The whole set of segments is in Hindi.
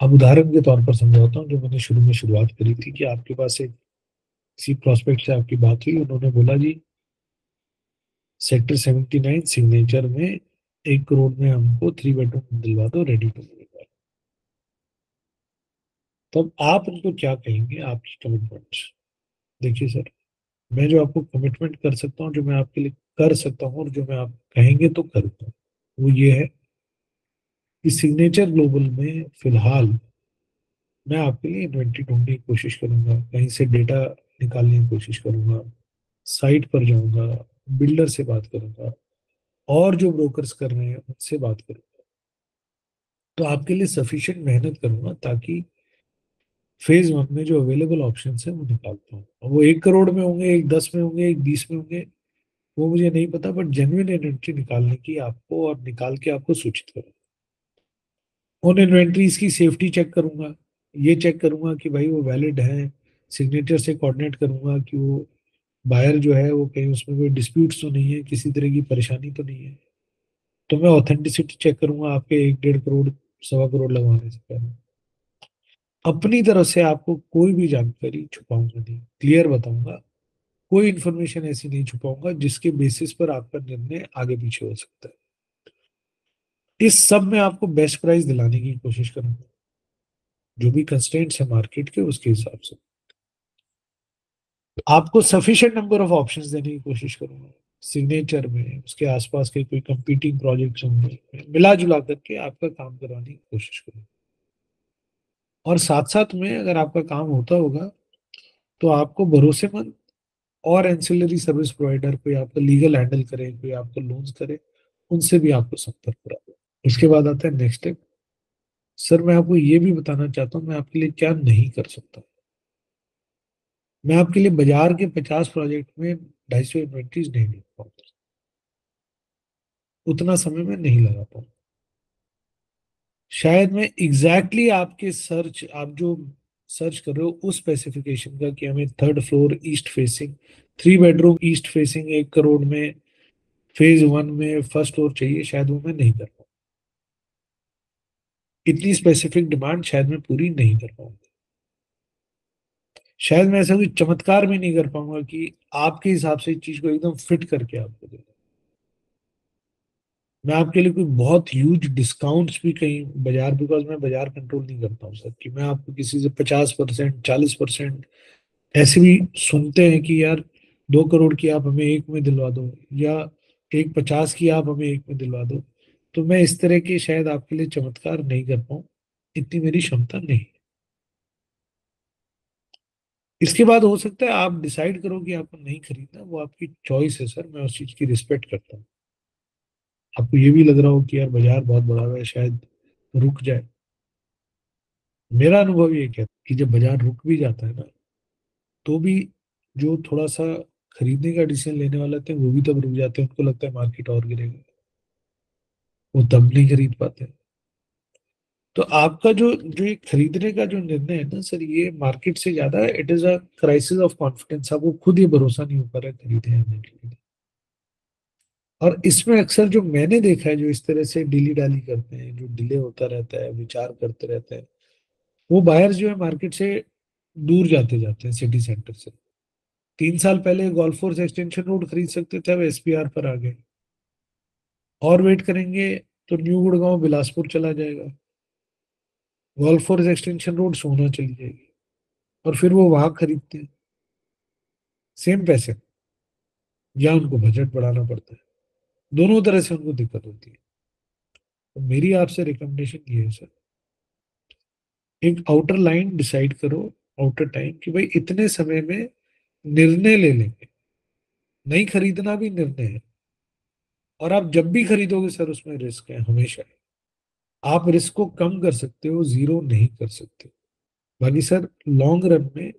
अब उदाहरण के तौर पर समझाता हूँ, जो मैंने शुरू में शुरुआत करी थी कि आपके पास एक किसी प्रोस्पेक्ट से आपकी बात हुई, उन्होंने बोला जी सेक्टर 79 सिग्नेचर में 1 करोड़ में हमको 3 बेडरूम दिलवा दो, रेडी टू मूव। तब आप उनको क्या कहेंगे आपकी कमिटमेंट्स? देखिए सर, मैं जो आपको कमिटमेंट कर सकता हूँ, जो मैं आपके लिए कर सकता हूँ और जो मैं आप कहेंगे तो करूँगा, वो ये है कि सिग्नेचर ग्लोबल में फिलहाल मैं आपके लिए इन्वेंट्री ढूंढने की कोशिश करूंगा, कहीं से डेटा निकालने की कोशिश करूंगा, साइट पर जाऊंगा, बिल्डर से बात करूंगा, और जो ब्रोकर्स कर रहे हैं उनसे बात करूंगा। तो आपके लिए सफिशिएंट मेहनत करूंगा ताकि फेज 1 में जो अवेलेबल ऑप्शन है वो निकाल पाऊँ। और वो 1 करोड़ में होंगे, एक 10 में होंगे, एक 20 में होंगे, वो मुझे नहीं पता, बट जेन्युइन इन्वेंट्री निकालने की आपको और निकाल के आपको सूचित करूंगा। उन इन्वेंट्रीज की सेफ्टी चेक करूंगा, ये चेक करूंगा कि भाई वो वैलिड है, सिग्नेचर से कोऑर्डिनेट करूंगा कि वो बायर जो है वो कहीं उसमें कोई डिस्प्यूट्स तो नहीं है, किसी तरह की परेशानी तो नहीं है। तो मैं ऑथेंटिसिटी चेक करूंगा आपके 1 1.5 करोड़ 1.25 करोड़ लगवाने से पहले। अपनी तरफ से आपको कोई भी जानकारी छुपाऊंगा नहीं, क्लियर बताऊंगा। कोई इन्फॉर्मेशन ऐसी नहीं छुपाऊंगा जिसके बेसिस पर आपका निर्णय आगे पीछे हो सकता है। इस सब में आपको बेस्ट प्राइस दिलाने की कोशिश करूंगा, जो भी कंस्ट्रेंट्स है मार्केट के उसके हिसाब से। आपको सफिशिएंट नंबर ऑफ ऑप्शंस देने की कोशिश करूंगा, सिग्नेचर में उसके आसपास के कोई कंपीटिंग प्रोजेक्ट्स होंगे, मिला जुला करके आपका काम करवाने की कोशिश करूंगा। और साथ साथ में अगर आपका काम होता होगा तो आपको भरोसेमंद और एंसिलरी सर्विस प्रोवाइडर, कोई आपका लीगल हैंडल करे, कोई आपका लोन्स करे, उनसे भी आपको संपर्क करा दो। उसके बाद आता है नेक्स्ट स्टेप। सर मैं आपको ये भी बताना चाहता हूँ मैं आपके लिए क्या नहीं कर सकता। मैं आपके लिए बाजार के 50 प्रोजेक्ट में 250 इन्वेंट्रीज नहीं दे पाऊंगा, उतना समय मैं नहीं लगा पाऊंगा। शायद मैं एग्जैक्टली आपके सर्च, आप जो सर्च कर रहे हो उस स्पेसिफिकेशन का कि हमें 3rd floor east facing, 3 bedroom east facing 1 crore में फेज 1 में फर्स्ट फ्लोर चाहिए, शायद वो मैं नहीं कर पाऊँ। इतनी स्पेसिफिक डिमांड शायद मैं पूरी नहीं कर पाऊंगा। शायद मैं ऐसा कोई चमत्कार भी नहीं कर पाऊंगा कि आपके हिसाब से इस चीज को एकदम फिट करके आपको दे दूं। मैं आपके लिए कोई बहुत ह्यूज डिस्काउंट्स भी कहीं बाजार, बिकॉज मैं बाजार कंट्रोल नहीं करता हूँ सर, कि मैं आपको किसी से 50% 40%, ऐसे भी सुनते हैं कि यार 2 करोड़ की आप हमें एक में दिलवा दो, या 1.50 की आप हमें एक में दिलवा दो। तो मैं इस तरह के शायद आपके लिए चमत्कार नहीं कर पाऊँ, इतनी मेरी क्षमता नहीं। इसके बाद हो सकता है आप डिसाइड करो कि आपको नहीं खरीदना, वो आपकी चॉइस है सर, मैं उस चीज की रिस्पेक्ट करता हूँ। आपको ये भी लग रहा हो कि यार बाजार बहुत बड़ा है, शायद रुक जाए। मेरा अनुभव ये कहता है कि जब बाजार रुक भी जाता है ना, तो भी जो थोड़ा सा खरीदने का डिसीजन लेने वाले थे वो भी तब रुक जाते हैं, उनको लगता है मार्केट और गिरेगा, वो तब नहीं खरीद पाते। तो आपका जो जो ये खरीदने का जो निर्णय है ना सर, ये मार्केट से ज्यादा it is a crisis of confidence. आपको खुद ये भरोसा नहीं हो पा रहा है खरीदे या नहीं खरीदे। और इसमें अक्सर जो मैंने देखा है, जो इस तरह से डिली डाली करते हैं, जो डिले होता रहता है, विचार करते रहते हैं, वो बायर्स जो है मार्केट से दूर जाते जाते हैं, सिटी सेंटर से। 3 साल पहले गोल्फ कोर्स एक्सटेंशन रोड खरीद सकते थे, अब एसपीआर पर आ गए। और वेट करेंगे तो न्यू गुड़गांव बिलासपुर चला जाएगा, गोल्फ कोर्स एक्सटेंशन रोड सोना चली जाएगी, और फिर वो वहां खरीदते हैं सेम पैसे, या उनको बजट बढ़ाना पड़ता है। दोनों तरह से उनको दिक्कत होती है। तो मेरी आपसे रिकमेंडेशन ये है सर, एक आउटर लाइन डिसाइड करो, आउटर टाइम, कि भाई इतने समय में निर्णय ले लेंगे। नहीं खरीदना भी निर्णय है, और आप जब भी खरीदोगे सर उसमें रिस्क है हमेशा। आप रिस्क को कम कर सकते हो, जीरो नहीं कर सकते। बाकी सर लॉन्ग रन में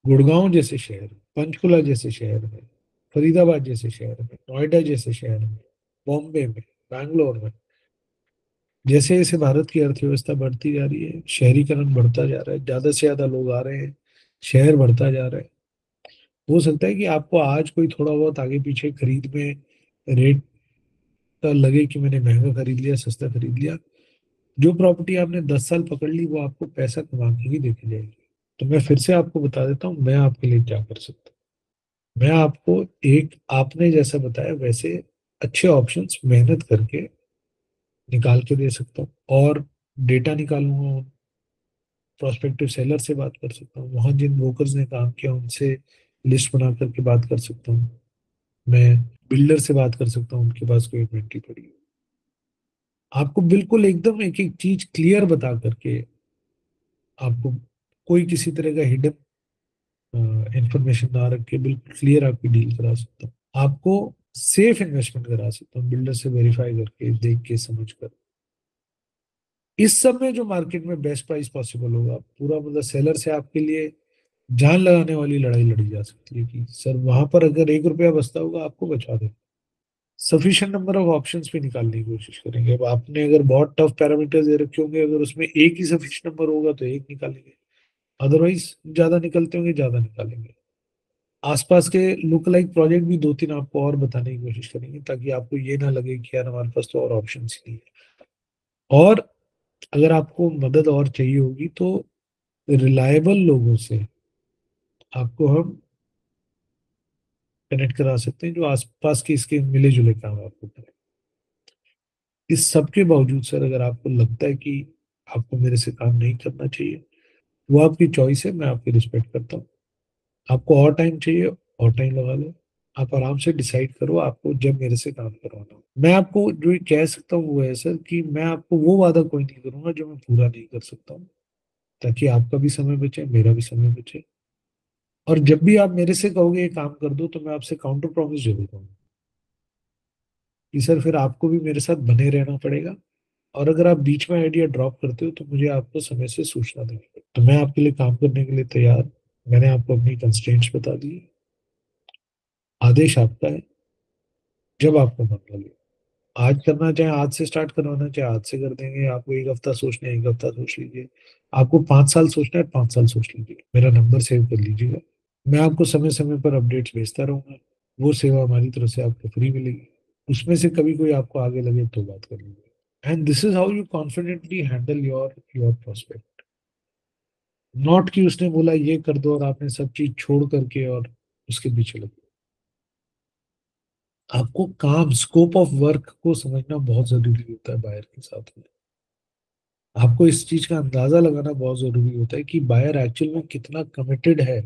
गुड़गांव जैसे शहर, पंचकुला जैसे शहर में, फरीदाबाद जैसे शहर में, नोएडा जैसे शहर में, बॉम्बे में, बैंगलोर में, जैसे जैसे भारत की अर्थव्यवस्था बढ़ती जा रही है, शहरीकरण बढ़ता जा रहा है, ज्यादा से ज्यादा लोग आ रहे हैं, शहर बढ़ता जा रहा है, हो सकता है कि आपको आज कोई थोड़ा बहुत आगे पीछे खरीद में रेट का लगे कि मैंने महंगा खरीद लिया, सस्ता खरीद लिया, जो प्रॉपर्टी आपने 10 साल पकड़ ली वो आपको पैसा कमा के ही देके जाएगी। तो मैं फिर से आपको बता देता हूँ मैं आपके लिए क्या कर सकता हूँ। मैं आपको एक आपने जैसा बताया वैसे अच्छे ऑप्शंस मेहनत करके निकाल के दे सकता हूँ, और डेटा निकालूंगा, प्रोस्पेक्टिव सेलर से बात कर सकता हूँ, वहां जिन ब्रोकर्स ने काम किया उनसे लिस्ट बना करके बात कर सकता हूँ। मैं बिल्डर से बात कर सकता हूँ उनके पास कोई इन्वेंट्री पड़ी है। आपको बिल्कुल एकदम एक एक चीज क्लियर बता करके आपको कोई किसी तरह का हिडन इंफॉर्मेशन ना रख के बिल्कुल क्लियर आपकी डील करा सकता हूँ। आपको सेफ इन्वेस्टमेंट करा सकता हूँ बिल्डर से वेरीफाई करके देख के समझ कर। इस सब में जो मार्केट में बेस्ट प्राइस पॉसिबल होगा पूरा मतलब सेलर से आपके लिए जान लगाने वाली लड़ाई लड़ी जा सकती है कि सर वहां पर अगर 1 रुपया बचता होगा आपको बचा दे। सफिशिएंट नंबर ऑफ ऑप्शंस पे निकालने की कोशिश करेंगे। अब आपने अगर बहुत टफ पैरामीटर्स दे रखे होंगे, अगर उसमें एक ही सफिशिएंट नंबर होगा तो एक निकालेंगे, अदरवाइज ज्यादा निकलते होंगे ज्यादा निकालेंगे। आसपास के लुक लाइक प्रोजेक्ट भी 2-3 आपको और बताने की कोशिश करेंगे ताकि आपको ये ना लगे कि यार हमारे पास तो और ऑप्शन ही नहीं है। और अगर आपको मदद और चाहिए होगी तो रिलायबल लोगों से आपको हम कनेक्ट करा सकते हैं जो आसपास के इसके मिले जुले काम आपको करें। इस सब के बावजूद सर अगर आपको लगता है कि आपको मेरे से काम नहीं करना चाहिए, वो आपकी चॉइस है, मैं आपकी रिस्पेक्ट करता हूँ। आपको और टाइम चाहिए और टाइम लगा लो, आप आराम से डिसाइड करो आपको जब मेरे से काम करवाना हो। मैं आपको जो ये कह सकता हूँ वो है सर कि मैं आपको वो वादा कोई नहीं करूंगा जो मैं पूरा नहीं कर सकता हूँ, ताकि आपका भी समय बचे मेरा भी समय बचे। और जब भी आप मेरे से कहोगे ये काम कर दो तो मैं आपसे काउंटर प्रॉमिस जरूर करूंगा कि सर फिर आपको भी मेरे साथ बने रहना पड़ेगा, और अगर आप बीच में आइडिया ड्रॉप करते हो तो मुझे आपको समय से सूचना देनी पड़ेगी। तो मैं आपके लिए काम करने के लिए तैयार। मैंने आपको अपनी कंस्ट्रेंट्स बता दी, आदेश आपका है, जब आपको मन लगे आज करना चाहे आज से स्टार्ट करवाना चाहे आज से कर देंगे। आपको 1 हफ्ता सोचना है 1 हफ्ता सोच लीजिए, आपको 5 साल सोचना है 5 साल सोच लीजिए, मेरा नंबर सेव कर लीजिएगा। मैं आपको समय समय पर अपडेट्स भेजता रहूंगा। वो सेवा हमारी तरफ से आपको फ्री मिलेगी, उसमें से कभी कोई आपको आगे लगे तो बात कर लीजिए। And this is how you confidently handle your your prospect. Not कि उसने बोला ये कर दो और आपने सब चीज छोड़ करके और उसके पीछे लगे। आपको काम स्कोप ऑफ वर्क को समझना बहुत जरूरी होता है बायर के साथ में। आपको इस चीज का अंदाजा लगाना बहुत जरूरी होता है कि बायर एक्चुअल में कितना कमिटेड है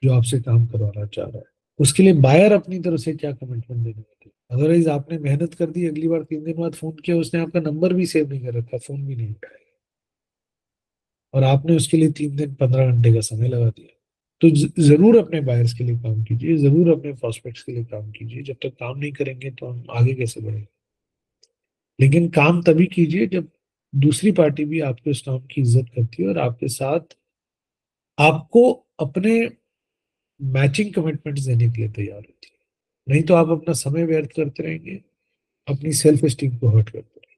जो आपसे काम करवाना चाह रहा है। उसके लिए बायर अपनी तरफ से क्या कमिटमेंट देनी होती है। अदरवाइज आपने मेहनत कर दी, अगली बार 3 दिन बाद फोन किया, उसने आपका नंबर भी सेव नहीं कर रखा, फोन भी नहीं उठाया, और आपने उसके लिए 3 दिन 15 घंटे का समय लगा दिया। तो जरूर अपने बायर्स के लिए काम कीजिए, जरूर अपने प्रोस्पेक्ट्स के लिए काम कीजिए। जब तक काम नहीं करेंगे तो हम आगे कैसे बढ़ेंगे। लेकिन काम तभी कीजिए जब दूसरी पार्टी भी आपके उस काम की इज्जत करती है और आपके साथ आपको अपने मैचिंग कमिटमेंट्स देने के लिए तैयार होती है। नहीं तो आप अपना समय व्यर्थ करते रहेंगे, अपनी सेल्फ एस्टीम को हर्ट करते रहेंगे।